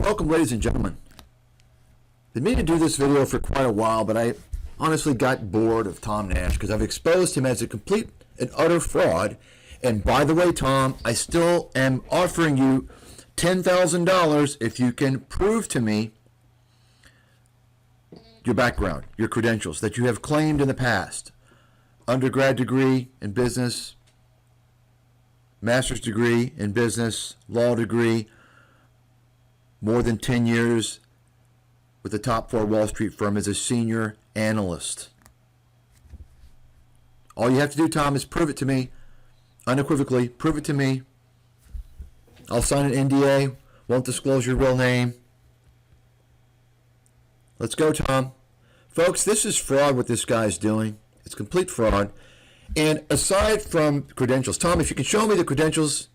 Welcome, ladies and gentlemen. Been meaning to do this video for quite a while, but I honestly got bored of Tom Nash because I've exposed him as a complete and utter fraud. And by the way, Tom, I still am offering you $10,000 if you can prove to me your background, your credentials that you have claimed in the past. Undergrad degree in business, master's degree in business, law degree, more than 10 years with the top 4 Wall Street firm as a senior analyst. All you have to do, Tom, is prove it to me, unequivocally, prove it to me. I'll sign an NDA, won't disclose your real name. Let's go, Tom. Folks, this is fraud what this guy's doing. It's complete fraud. And aside from credentials, Tom, if you can show me the credentials,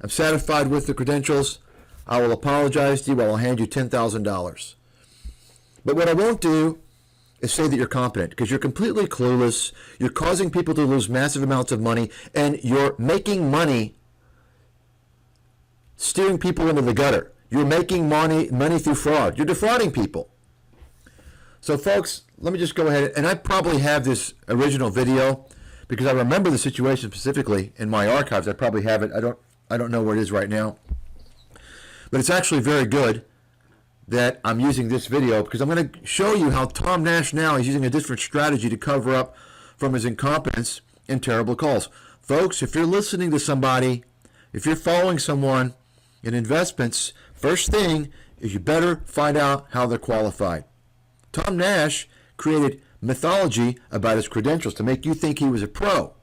I'm satisfied with the credentials, I will apologize to you. I will hand you $10,000. But what I won't do is say that you're competent, because you're completely clueless. You're causing people to lose massive amounts of money, and you're making money steering people into the gutter. You're making money through fraud. You're defrauding people. So, folks, let me just go ahead, and I probably have this original video because I remember the situation specifically in my archives. I probably have it. I don't know where it is right now. But it's actually very good that I'm using this video because I'm going to show you how Tom Nash now is using a different strategy to cover up from his incompetence and terrible calls. Folks, if you're listening to somebody, if you're following someone in investments, first thing is you better find out how they're qualified. Tom Nash created mythology about his credentials to make you think he was a pro.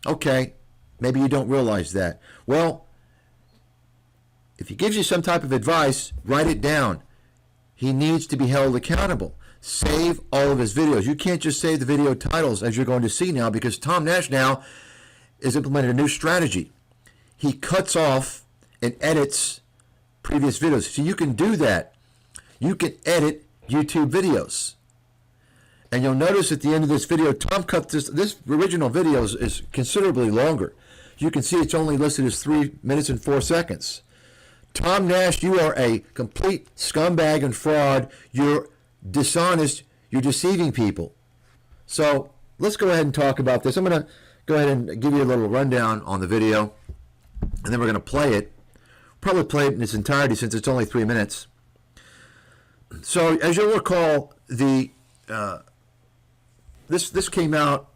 Okay, maybe you don't realize that. Well, if he gives you some type of advice, write it down. He needs to be held accountable. Save all of his videos. You can't just save the video titles as you're going to see now, because Tom Nash now is implementing a new strategy. He cuts off and edits previous videos. So you can do that. You can edit YouTube videos. And you'll notice at the end of this video, Tom cut this original video is considerably longer. You can see it's only listed as 3 minutes and 4 seconds. Tom Nash, you are a complete scumbag and fraud. You're dishonest. You're deceiving people. So let's go ahead and talk about this. I'm going to go ahead and give you a little rundown on the video, and then we're going to play it. Probably play it in its entirety since it's only 3 minutes. So as you'll recall, this came out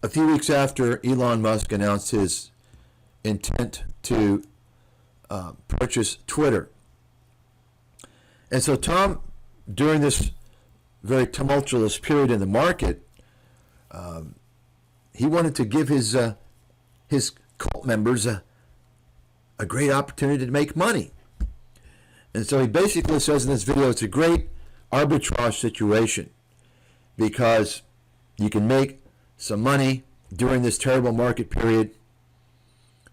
a few weeks after Elon Musk announced his intent to purchase Twitter. And so Tom, during this very tumultuous period in the market, he wanted to give his cult members a great opportunity to make money. And so he basically says in this video it's a great arbitrage situation because you can make some money during this terrible market period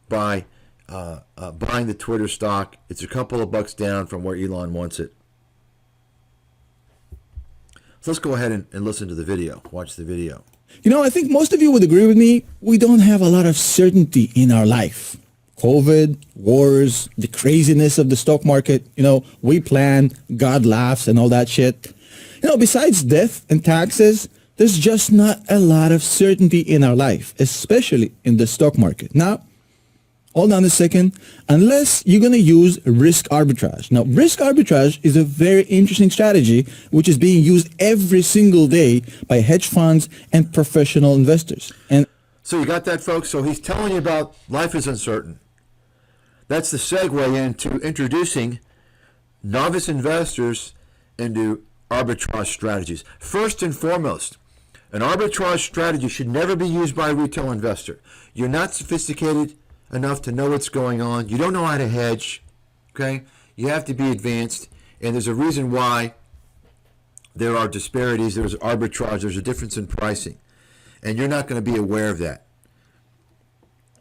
by buying the Twitter stock. It's a couple of bucks down from where Elon wants it. So let's go ahead and listen to the video. Watch the video. You know, I think most of you would agree with me. We don't have a lot of certainty in our life. COVID, wars, the craziness of the stock market. You know, we plan, God laughs, and all that shit. You know, besides death and taxes, there's just not a lot of certainty in our life, especially in the stock market. Now, hold on a second. Unless you're going to use risk arbitrage. Now, risk arbitrage is a very interesting strategy which is being used every single day by hedge funds and professional investors. And so you got that, folks? So he's telling you about life is uncertain. That's the segue into introducing novice investors into arbitrage strategies. First and foremost, an arbitrage strategy should never be used by a retail investor. You're not sophisticated enough to know what's going on. You don't know how to hedge, okay? You have to be advanced, and there's a reason why there are disparities, there's arbitrage, there's a difference in pricing, and you're not going to be aware of that.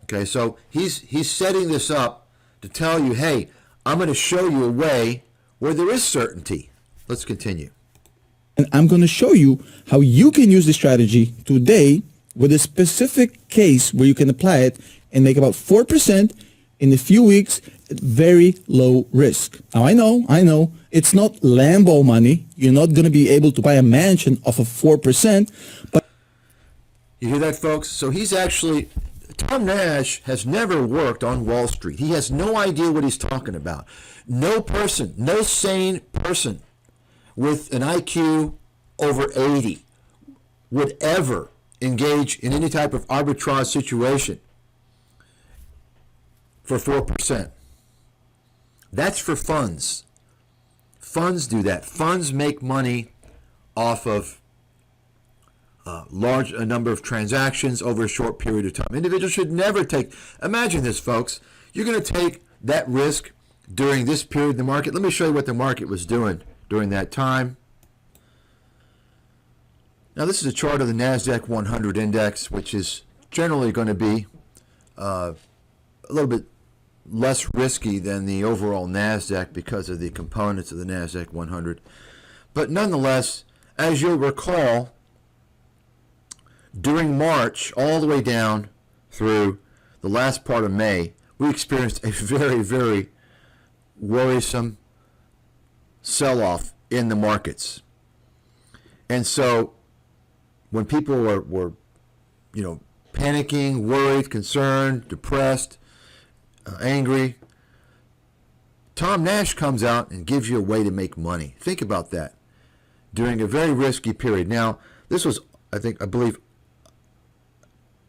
Okay, so he's setting this up to tell you, hey, I'm going to show you a way where there is certainty. Let's continue. And I'm going to show you how you can use this strategy today with a specific case where you can apply it and make about 4% in a few weeks at very low risk. Now, I know, it's not Lambo money. You're not going to be able to buy a mansion off of 4%, but You hear that, folks? So he's actually, Tom Nash has never worked on Wall Street. He has no idea what he's talking about. No person, no sane person with an IQ over 80 would ever engage in any type of arbitrage situation for 4%. That's for funds. Funds do that. Funds make money off of a number of transactions over a short period of time. Individuals should never take, imagine this, folks. You're going to take that risk during this period in the market. Let me show you what the market was doing during that time. Now, this is a chart of the NASDAQ 100 index, which is generally going to be a little bit less risky than the overall NASDAQ because of the components of the NASDAQ 100. But nonetheless, as you'll recall, during March, all the way down through the last part of May, we experienced a very, very worrisome sell-off in the markets. And so when people were panicking, worried, concerned, depressed, angry, Tom Nash comes out and gives you a way to make money. Think about that during a very risky period. Now, this was, I believe,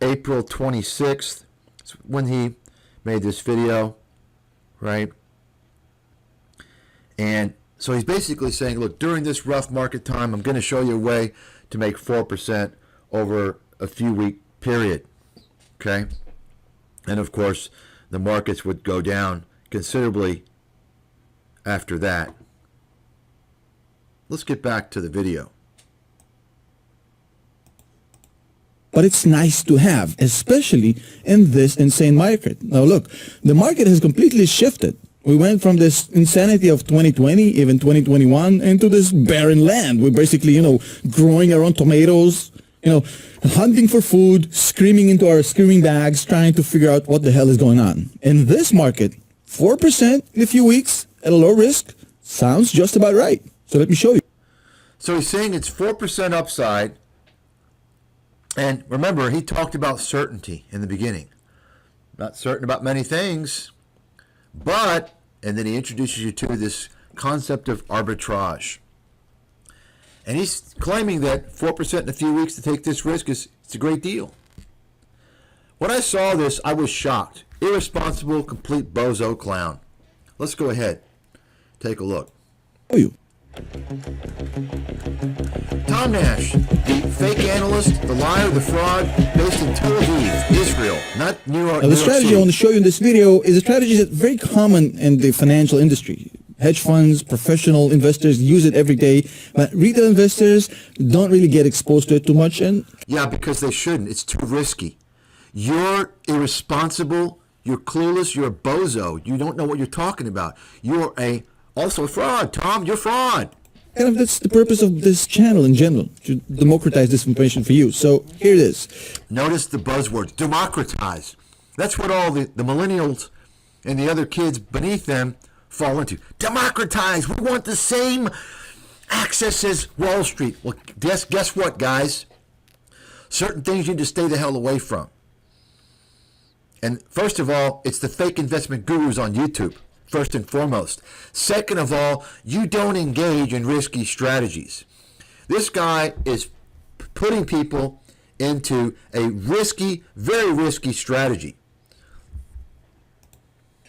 April 26th when he made this video, right? And so he's basically saying, look, during this rough market time, I'm going to show you a way to make 4% over a few week period, okay? And of course, the markets would go down considerably after that. Let's get back to the video. but it's nice to have, especially in this insane market. Now look, the market has completely shifted. We went from this insanity of 2020, even 2021, into this barren land. We're basically, growing our own tomatoes, hunting for food, screaming into our screaming bags, trying to figure out what the hell is going on. In this market, 4% in a few weeks at a low risk sounds just about right. So let me show you. So he's saying it's 4% upside. And remember, he talked about certainty in the beginning. Not certain about many things, but, and then he introduces you to this concept of arbitrage. And he's claiming that 4% in a few weeks to take this risk it's a great deal. When I saw this, I was shocked. Irresponsible, complete bozo clown. Let's go ahead. Take a look. Show you. Tom Nash, the fake analyst, the liar, the fraud, based in Tel Aviv, Israel, not New York. Now, the strategy I want to show you in this video is a strategy that's very common in the financial industry. Hedge funds, professional investors use it every day, but retail investors don't really get exposed to it too much. And yeah, because they shouldn't. It's too risky. You're irresponsible. You're clueless. You're a bozo. You don't know what you're talking about. You're also a fraud, Tom. You're fraud. kind of that's the purpose of this channel in general, to democratize this information for you. So here it is. Notice the buzzwords, democratize. That's what all the millennials and the other kids beneath them fall into. Democratize. We want the same access as Wall Street. Well, guess what, guys? Certain things you need to stay the hell away from. And first of all, it's the fake investment gurus on YouTube, first and foremost. Second of all, you don't engage in risky strategies. This guy is putting people into a risky, very risky strategy.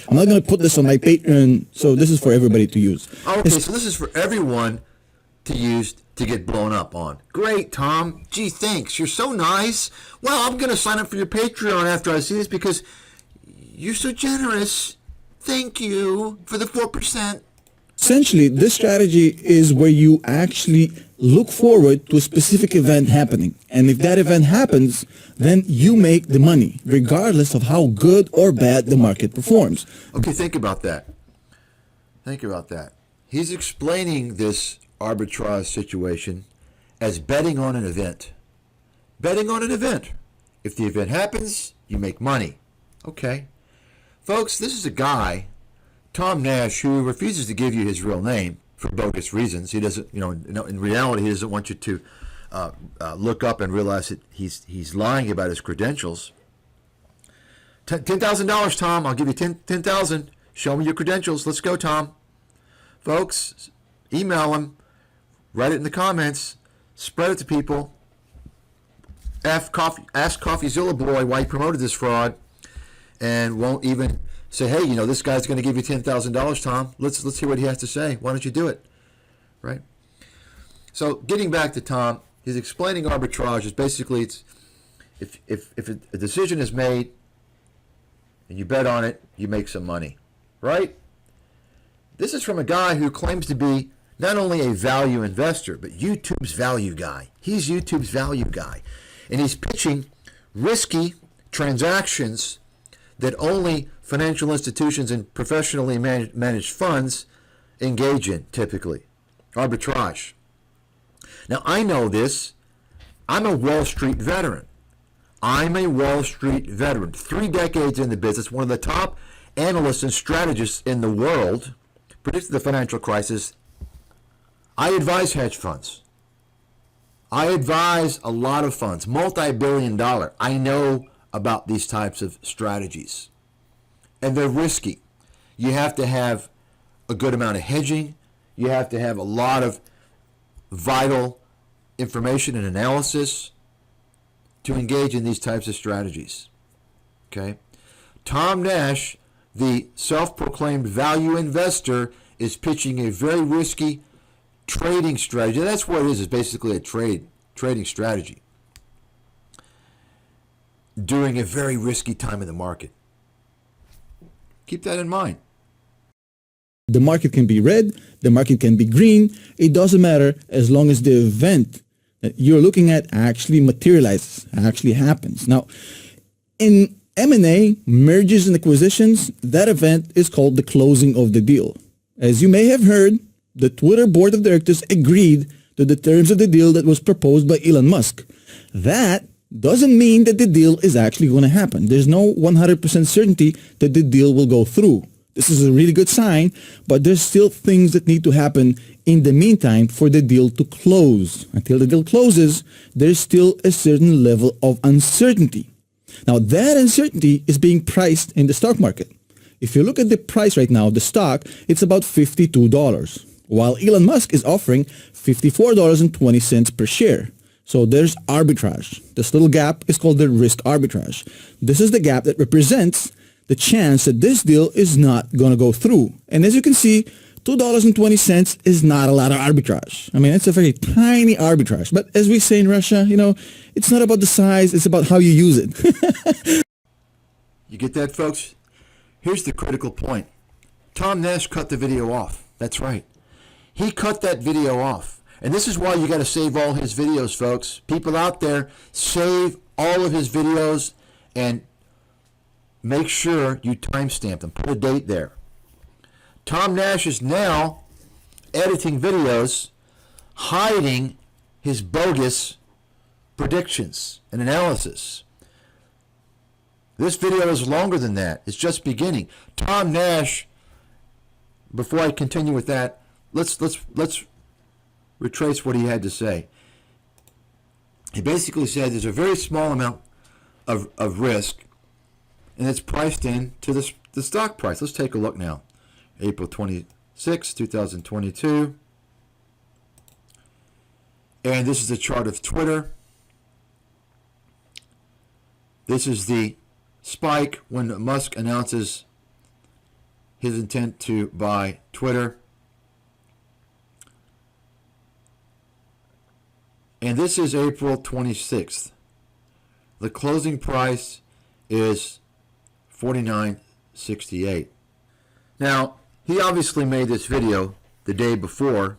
I'm not going to put this on my Patreon, so this is for everybody to use. Okay, so this is for everyone to use to get blown up on. Great, Tom. Gee, thanks. You're so nice. Well, I'm going to sign up for your Patreon after I see this because you're so generous. Thank you for the 4%. Essentially, this strategy is where you actually look forward to a specific event happening. And if that event happens, then you make the money, regardless of how good or bad the market performs. Okay, think about that. Think about that. He's explaining this arbitrage situation as betting on an event. Betting on an event. If the event happens, you make money. Okay. Folks, this is a guy Tom Nash, who refuses to give you his real name for bogus reasons. He doesn't, in reality, he doesn't want you to look up and realize that he's lying about his credentials. $10,000, Tom. I'll give you 10,000. Show me your credentials. Let's go, Tom. Folks, email him. Write it in the comments. Spread it to people. Ask CoffeeZilla Boy why he promoted this fraud, and won't even say, hey, this guy's going to give you $10,000, Tom. Let's hear what he has to say. Why don't you do it? Right? So getting back to Tom, he's explaining arbitrage is basically if a decision is made and you bet on it, you make some money. Right? This is from a guy who claims to be not only a value investor, but YouTube's value guy. He's YouTube's value guy. And he's pitching risky transactions that only financial institutions and professionally managed funds engage in, typically. Arbitrage. Now, I know this. I'm a Wall Street veteran. 3 decades in the business, one of the top analysts and strategists in the world, predicted the financial crisis. I advise hedge funds. I advise a lot of funds, multi-billion-dollar. I know about these types of strategies. And they're risky. You have to have a good amount of hedging. You have to have a lot of vital information and analysis to engage in these types of strategies. Okay? Tom Nash, the self-proclaimed value investor, is pitching a very risky trading strategy. That's what it is basically a trading strategy during a very risky time in the market. Keep that in mind. The market can be red, the market can be green. It doesn't matter as long as the event that you're looking at actually materializes, actually happens. Now, in M&A, mergers and acquisitions, that event is called the closing of the deal. As you may have heard, the Twitter board of directors agreed to the terms of the deal that was proposed by Elon Musk. That doesn't mean that the deal is actually going to happen. There's no 100% certainty that the deal will go through. This is a really good sign, but there's still things that need to happen in the meantime for the deal to close. Until the deal closes, there's still a certain level of uncertainty. Now, that uncertainty is being priced in the stock market. If you look at the price right now, the stock, it's about $52, while Elon Musk is offering $54.20 per share. So there's arbitrage. This little gap is called the risk arbitrage. This is the gap that represents the chance that this deal is not going to go through. And as you can see, $2.20 is not a lot of arbitrage. I mean, it's a very tiny arbitrage. But as we say in Russia, it's not about the size, it's about how you use it. You get that, folks? Here's the critical point. Tom Nash cut the video off. That's right. He cut that video off. And this is why you got to save all his videos, folks. People out there, save all of his videos and make sure you timestamp them. Put a date there. Tom Nash is now editing videos, hiding his bogus predictions and analysis. This video is longer than that. It's just beginning. Tom Nash, before I continue with that, let's retrace what he had to say. He basically said there's a very small amount of risk, and it's priced in to the stock price. Let's take a look now. April 26, 2022. And this is a chart of Twitter. This is the spike when Musk announces his intent to buy Twitter. And this is April 26th. The closing price is $49.68. Now, he obviously made this video the day before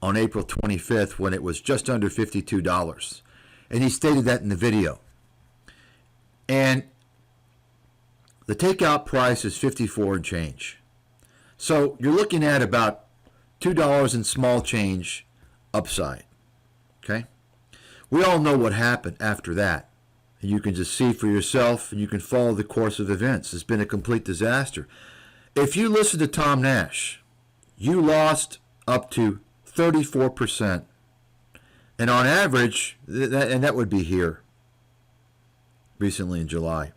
on April 25th when it was just under $52. And he stated that in the video. And the takeout price is $54 and change. So you're looking at about $2 and small change upside. Okay? We all know what happened after that. And you can just see for yourself and you can follow the course of events. It's been a complete disaster. If you listen to Tom Nash, you lost up to 34%. And on average, that would be here recently in July.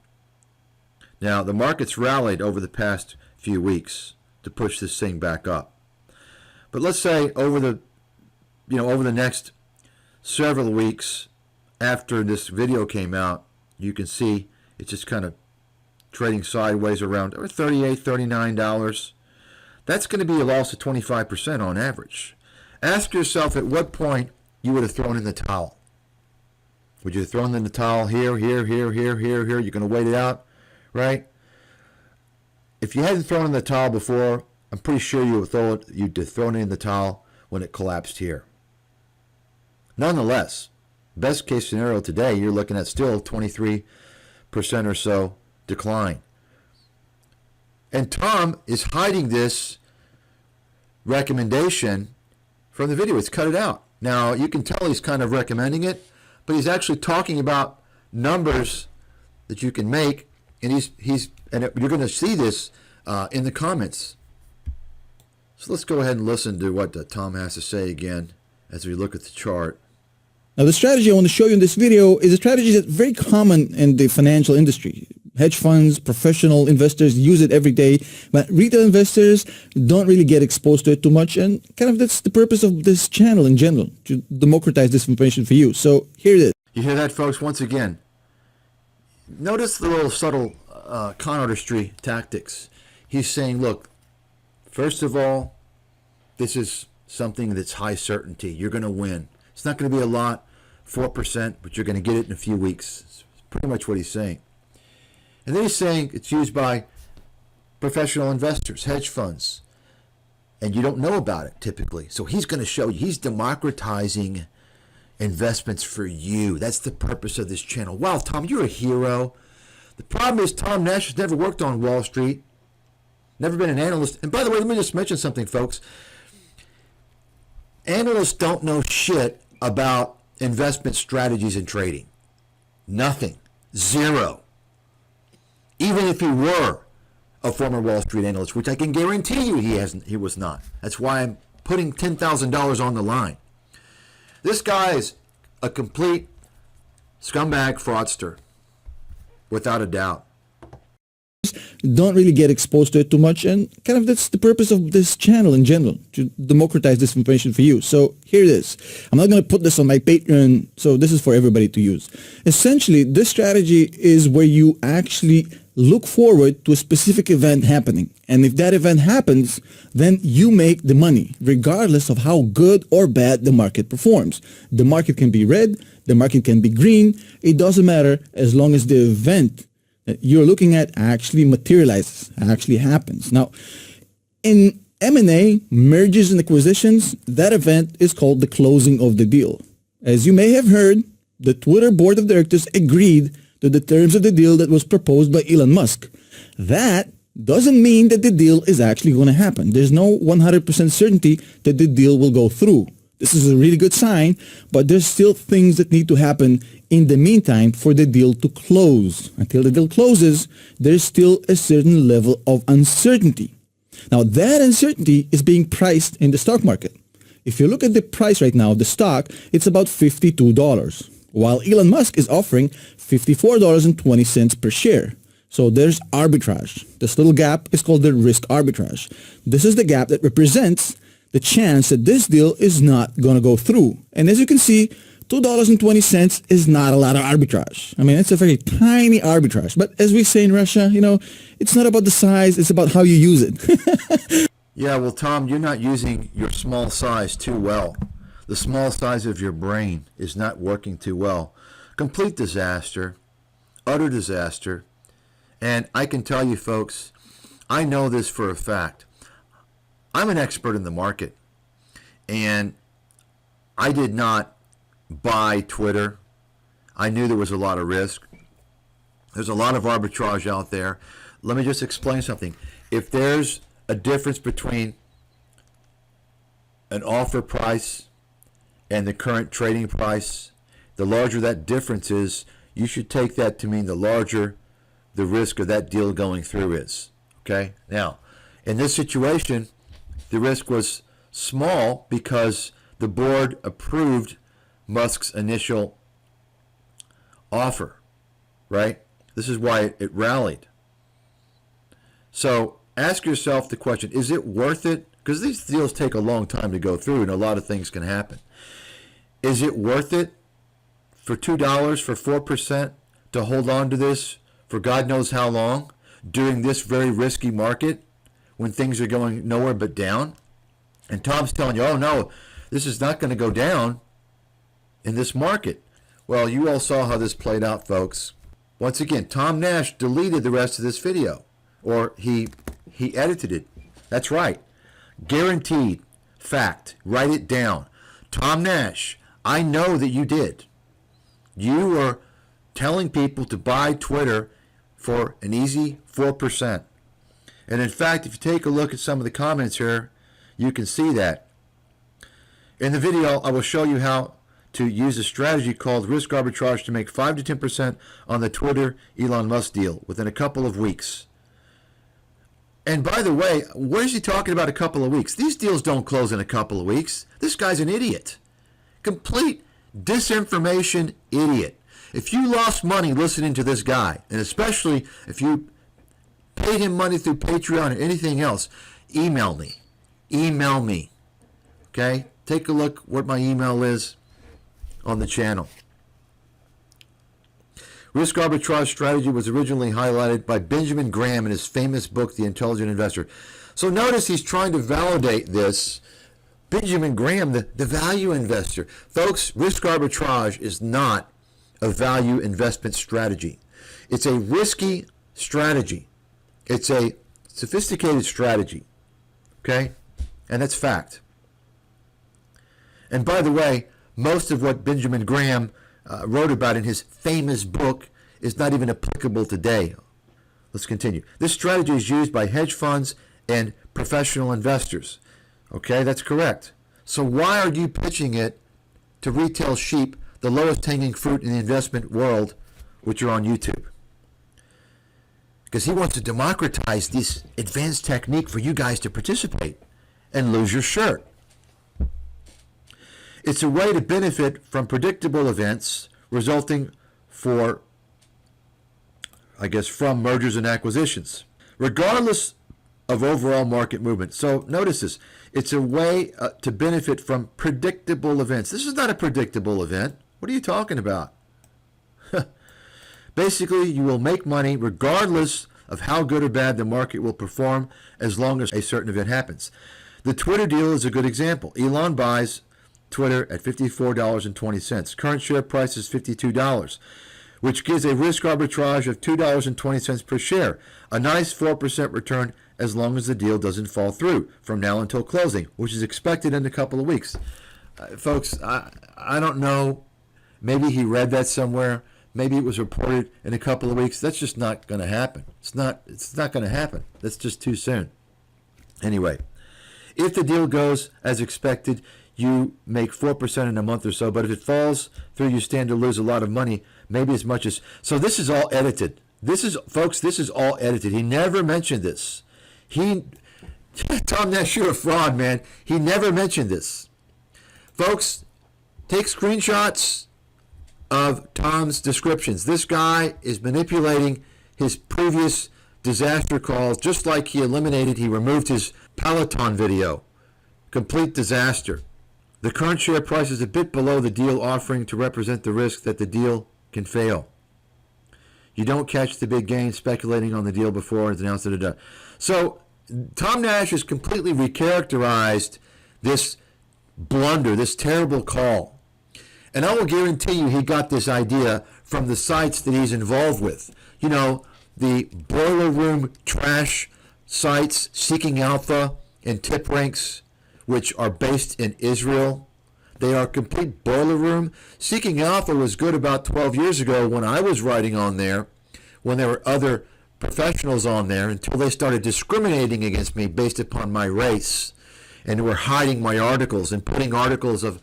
Now, the market's rallied over the past few weeks to push this thing back up. But let's say over the next several weeks after this video came out, you can see it's just kind of trading sideways around $38, $39. That's going to be a loss of 25% on average. Ask yourself at what point you would have thrown in the towel. Would you have thrown in the towel here? You're going to wait it out, right? If you hadn't thrown in the towel before, I'm pretty sure you'd have thrown in the towel when it collapsed here. Nonetheless, best case scenario today, you're looking at still 23% or so decline. And Tom is hiding this recommendation from the video. It's cut it out. Now, you can tell he's kind of recommending it, but he's actually talking about numbers that you can make, and you're going to see this in the comments. So let's go ahead and listen to what Tom has to say again as we look at the chart. Now, the strategy I want to show you in this video is a strategy that's very common in the financial industry. Hedge funds, professional investors use it every day, but retail investors don't really get exposed to it too much, and kind of that's the purpose of this channel in general, to democratize this information for you. So here it is. You hear that, folks? Once again, notice the little subtle con artistry tactics. He's saying, look, first of all, this is something that's high certainty. You're going to win. It's not going to be a lot, 4%, but you're going to get it in a few weeks. It's pretty much what he's saying. And then he's saying it's used by professional investors, hedge funds, and you don't know about it typically. So he's going to show you. He's democratizing investments for you. That's the purpose of this channel. Wow, Tom, you're a hero. The problem is Tom Nash has never worked on Wall Street, never been an analyst. And by the way, let me just mention something, folks. Analysts don't know shit about investment strategies and trading. Nothing. Zero. Even if he were a former Wall Street analyst, which I can guarantee you he was not. That's why I'm putting $10,000 on the line. This guy is a complete scumbag fraudster, without a doubt. Don't really get exposed to it too much, and kind of that's the purpose of this channel in general, to democratize this information for you. So here it is. I'm not going to put this on my Patreon, so this is for everybody to use. Essentially, this strategy is where you actually look forward to a specific event happening, and if that event happens, then you make the money regardless of how good or bad the market performs. The market can be red, the market can be green, it doesn't matter as long as the event that you're looking at actually materializes, actually happens. Now, in M&A, mergers and acquisitions, that event is called the closing of the deal. As you may have heard, the Twitter board of directors agreed to the terms of the deal that was proposed by Elon Musk. That doesn't mean that the deal is actually going to happen. There's no 100% certainty that the deal will go through. This is a really good sign, but there's still things that need to happen in the meantime for the deal to close. Until the deal closes, there's still a certain level of uncertainty. Now, that uncertainty is being priced in the stock market. If you look at the price right now of the stock, it's about $52, while Elon Musk is offering $54.20 per share. So there's arbitrage. This little gap is called the risk arbitrage. This is the gap that represents the chance that this deal is not going to go through. And as you can see, $2.20 is not a lot of arbitrage. I mean, it's a very tiny arbitrage. But as we say in Russia, it's not about the size, it's about how you use it. Yeah, well, Tom, you're not using your small size too well. The small size of your brain is not working too well. Complete disaster, utter disaster. And I can tell you, folks, I know this for a fact. I'm an expert in the market, and I did not buy Twitter. I knew there was a lot of risk. There's a lot of arbitrage out there. Let me just explain something. If there's a difference between an offer price and the current trading price, the larger that difference is, you should take that to mean the larger the risk of that deal going through is. Okay? Now, In this situation, the risk was small because the board approved Musk's initial offer, right? This is why it rallied. So ask yourself the question, is it worth it? Because these deals take a long time to go through and a lot of things can happen. Is it worth it for $2, for 4% to hold on to this for God knows how long during this very risky market when things are going nowhere but down? And Tom's telling you, oh no, this is not going to go down in this market. Well, you all saw how this played out, folks. Once again, Tom Nash deleted the rest of this video, or he edited it. That's right. Guaranteed fact. Write it down. Tom Nash, I know that you did. You were telling people to buy Twitter for an easy 4%. And in fact, if you take a look at some of the comments here, you can see that. In the video, I will show you how to use a strategy called risk arbitrage to make 5 to 10% on the Twitter Elon Musk deal within a couple of weeks. And by the way, what is he talking about a couple of weeks? These deals don't close in a couple of weeks. This guy's an idiot. Complete disinformation idiot. If you lost money listening to this guy, and especially if you paid him money through Patreon or anything else, email me. Email me. Okay? Take a look what my email is on the channel. Risk arbitrage strategy was originally highlighted by Benjamin Graham in his famous book, The Intelligent Investor. So notice he's trying to validate this. Benjamin Graham, the value investor. Folks, risk arbitrage is not a value investment strategy. It's a risky strategy. It's a sophisticated strategy. Okay? And that's fact. And by the way, most of what Benjamin Graham wrote about in his famous book is not even applicable today. Let's continue. This strategy is used by hedge funds and professional investors. Okay, that's correct. So why are you pitching it to retail sheep, the lowest hanging fruit in the investment world, which are on YouTube? Because he wants to democratize this advanced technique for you guys to participate and lose your shirt. It's a way to benefit from predictable events resulting from mergers and acquisitions, regardless of overall market movement. So notice this. It's a way to benefit from predictable events. This is not a predictable event. What are you talking about? Basically, you will make money regardless of how good or bad the market will perform as long as a certain event happens. The Twitter deal is a good example. Elon buys Twitter at $54.20. Current share price is $52, which gives a risk arbitrage of $2.20 per share. A nice 4% return as long as the deal doesn't fall through from now until closing, which is expected in a couple of weeks. Folks, I don't know. Maybe he read that somewhere. Maybe it was reported in a couple of weeks. That's just not going to happen. It's not going to happen. That's just too soon. Anyway, if the deal goes as expected, you make 4% in a month or so, but if it falls through, you stand to lose a lot of money, maybe as much as... So this is all edited. This is all edited. He never mentioned this. Tom Nash, you're a fraud, man. He never mentioned this. Folks, take screenshots of Tom's descriptions. This guy is manipulating his previous disaster calls, just like he removed his Peloton video. Complete disaster. The current share price is a bit below the deal offering to represent the risk that the deal can fail. You don't catch the big gain speculating on the deal before it's announced. So Tom Nash has completely recharacterized this blunder, this terrible call. And I will guarantee you he got this idea from the sites that he's involved with. You know, the boiler room trash sites, Seeking Alpha and Tip Ranks, which are based in Israel. They are complete boiler room. Seeking Alpha was good about 12 years ago when I was writing on there, when there were other professionals on there, until they started discriminating against me based upon my race. And were hiding my articles and putting articles of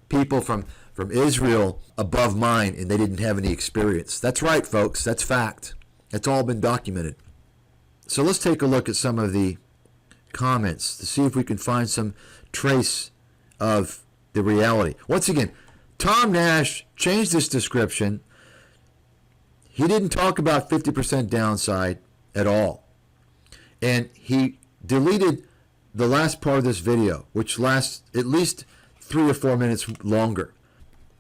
people from Israel above mine, and they didn't have any experience. That's right, folks. That's fact. It's all been documented. So let's take a look at some of the comments to see if we can find some trace of the reality. Once again, Tom Nash changed this description. He didn't talk about 50% downside at all. And he deleted the last part of this video, which lasts at least 3 or 4 minutes longer.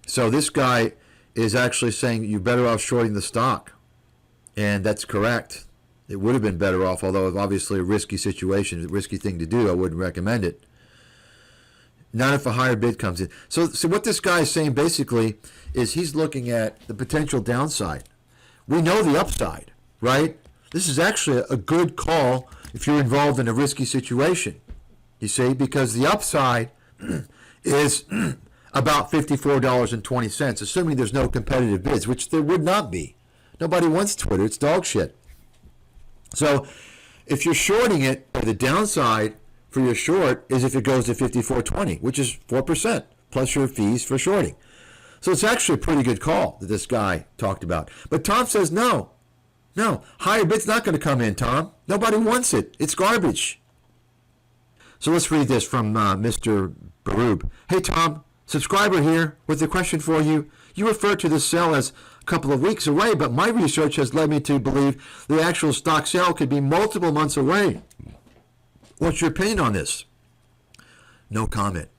So this guy is actually saying you're better off shorting the stock. And that's correct. It would have been better off, although it's obviously a risky situation, a risky thing to do. I wouldn't recommend it. Not if a higher bid comes in. So what this guy is saying basically is he's looking at the potential downside. We know the upside, right? This is actually a good call if you're involved in a risky situation, you see, because the upside is about $54.20, assuming there's no competitive bids, which there would not be. Nobody wants Twitter. It's dog shit. So if you're shorting it, the downside for your short is if it goes to 54.20, which is 4% plus your fees for shorting. So it's actually a pretty good call that this guy talked about. But Tom says no, higher bid's not going to come in, Tom. Nobody wants it. It's garbage. So let's read this from Mr. Barub. Hey, Tom, subscriber here with a question for you. You referred to the sale as a couple of weeks away, but my research has led me to believe the actual stock sale could be multiple months away. What's your opinion on this? No comment.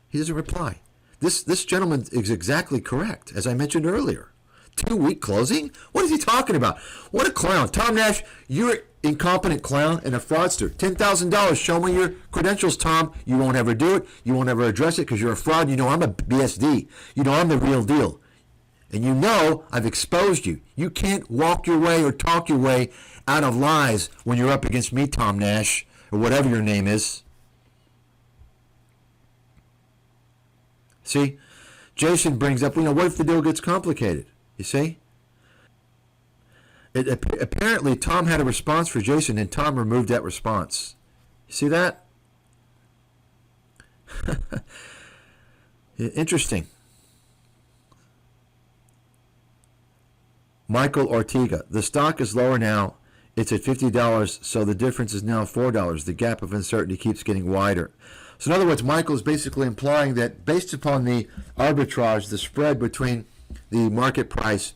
He doesn't reply. This gentleman is exactly correct, as I mentioned earlier. 2-week closing? What is he talking about? What a clown. Tom Nash, you're an incompetent clown and a fraudster. $10,000. Show me your credentials, Tom. You won't ever do it. You won't ever address it because you're a fraud. You know I'm a BSD. You know I'm the real deal. And you know I've exposed you. You can't walk your way or talk your way out of lies when you're up against me, Tom Nash, or whatever your name is. See? Jason brings up, what if the deal gets complicated? You see? Apparently, Tom had a response for Jason, and Tom removed that response. You see that? Interesting. Michael Ortega. The stock is lower now. It's at $50, so the difference is now $4. The gap of uncertainty keeps getting wider. So in other words, Michael is basically implying that based upon the arbitrage, the spread between the market price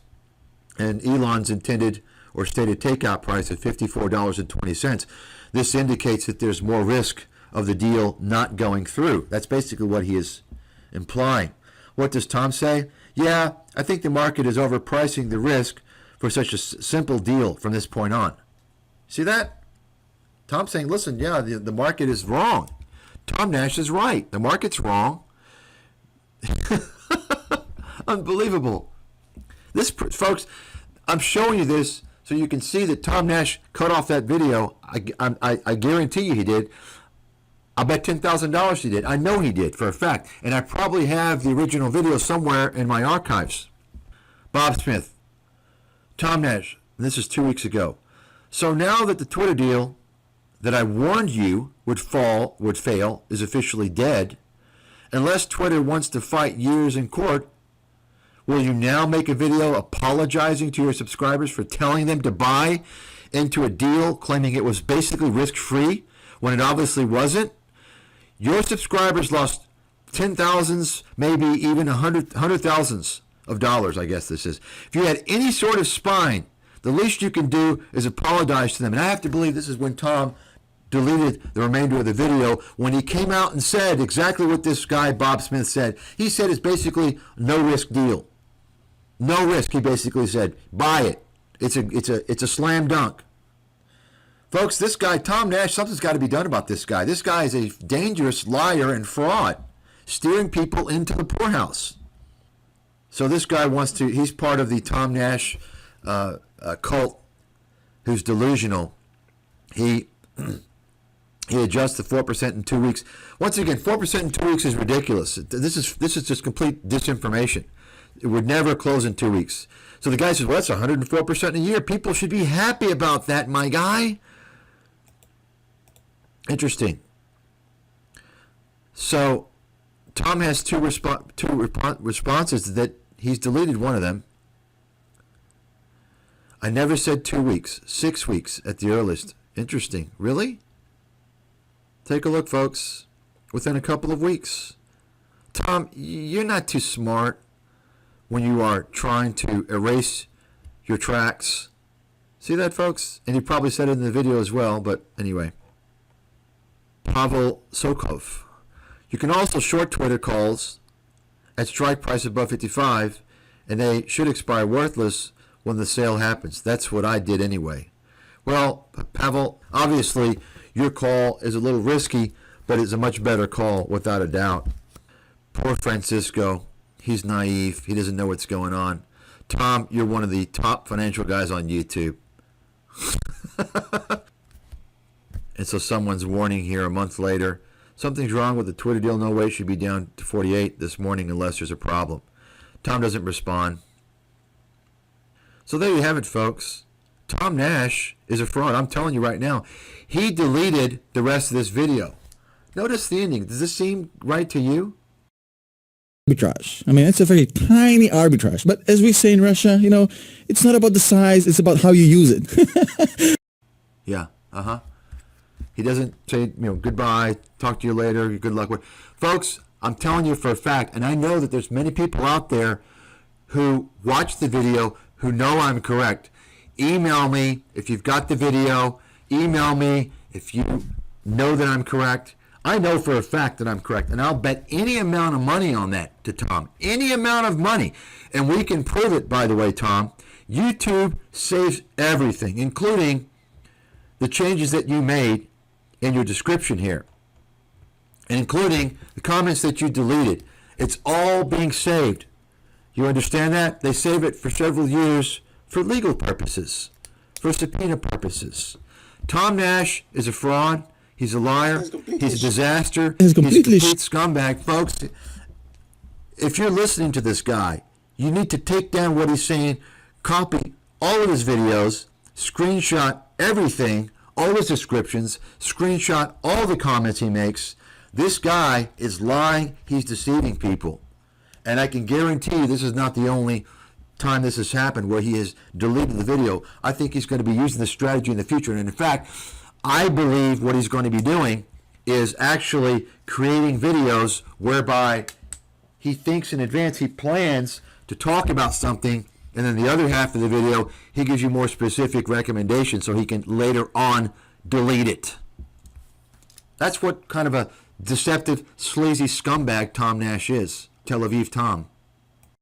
and Elon's intended or stated takeout price at $54.20, this indicates that there's more risk of the deal not going through. That's basically what he is implying. What does Tom say? Yeah, I think the market is overpricing the risk for such a simple deal from this point on. See that? Tom's saying, listen, yeah, the market is wrong. Tom Nash is right. The market's wrong. Unbelievable. This, folks, I'm showing you this so you can see that Tom Nash cut off that video. I guarantee you he did. I bet $10,000 he did. I know he did for a fact. And I probably have the original video somewhere in my archives. Bob Smith. Tom Nash. This is 2 weeks ago. So now that the Twitter deal that I warned you would fail, is officially dead, unless Twitter wants to fight years in court, will you now make a video apologizing to your subscribers for telling them to buy into a deal claiming it was basically risk-free when it obviously wasn't? Your subscribers lost 10,000s, maybe even hundred thousands of dollars, I guess this is. If you had any sort of spine, the least you can do is apologize to them. And I have to believe this is when Tom deleted the remainder of the video, when he came out and said exactly what this guy, Bob Smith, said. He said it's basically no-risk deal. No risk, he basically said. Buy it. It's a slam dunk. Folks, this guy, Tom Nash, something's got to be done about this guy. This guy is a dangerous liar and fraud, steering people into the poorhouse. So this guy he's part of the Tom Nash cult who's delusional. He adjusts to 4% in 2 weeks. Once again, 4% in 2 weeks is ridiculous. This is just complete disinformation. It would never close in 2 weeks. So the guy says, well, that's 104% in a year. People should be happy about that, my guy. Interesting. So Tom has two responses that he's deleted one of them. I never said 2 weeks, 6 weeks at the earliest. Interesting. Really? Take a look, folks. Within a couple of weeks. Tom, you're not too smart when you are trying to erase your tracks. See that, folks? And he probably said it in the video as well, but anyway. Pavel Sokov. You can also short Twitter calls at strike price above 55, and they should expire worthless when the sale happens. That's what I did anyway. Well, Pavel, obviously your call is a little risky, but it's a much better call without a doubt. Poor Francisco. He's naive. He doesn't know what's going on. Tom, you're one of the top financial guys on YouTube. And so someone's warning here a month later. Something's wrong with the Twitter deal. No way it should be down to 48 this morning unless there's a problem. Tom doesn't respond. So there you have it, folks. Tom Nash is a fraud. I'm telling you right now. He deleted the rest of this video. Notice the ending. Does this seem right to you? Arbitrage. I mean, it's a very tiny arbitrage. But as we say in Russia, it's not about the size, it's about how you use it. Yeah, He doesn't say, goodbye, talk to you later, good luck. Folks, I'm telling you for a fact, and I know that there's many people out there who watch the video who know I'm correct. Email me if you've got the video. Email me if you know that I'm correct. I know for a fact that I'm correct, and I'll bet any amount of money on that to Tom. Any amount of money. And we can prove it, by the way, Tom. YouTube saves everything, including the changes that you made in your description here, and including the comments that you deleted. It's all being saved. You understand that? They save it for several years for legal purposes, for subpoena purposes. Tom Nash is a fraud. He's a liar. He's a disaster. He's a complete scumbag. Folks, if you're listening to this guy, you need to take down what he's saying, copy all of his videos, screenshot everything, all his descriptions, screenshot all the comments he makes. This guy is lying. He's deceiving people. And I can guarantee you this is not the only time this has happened where he has deleted the video. I think he's going to be using this strategy in the future. And in fact, I believe what he's going to be doing is actually creating videos whereby he thinks in advance, he plans to talk about something, and then the other half of the video, he gives you more specific recommendations so he can later on delete it. That's what kind of a deceptive, sleazy scumbag Tom Nash is. Tel Aviv Tom.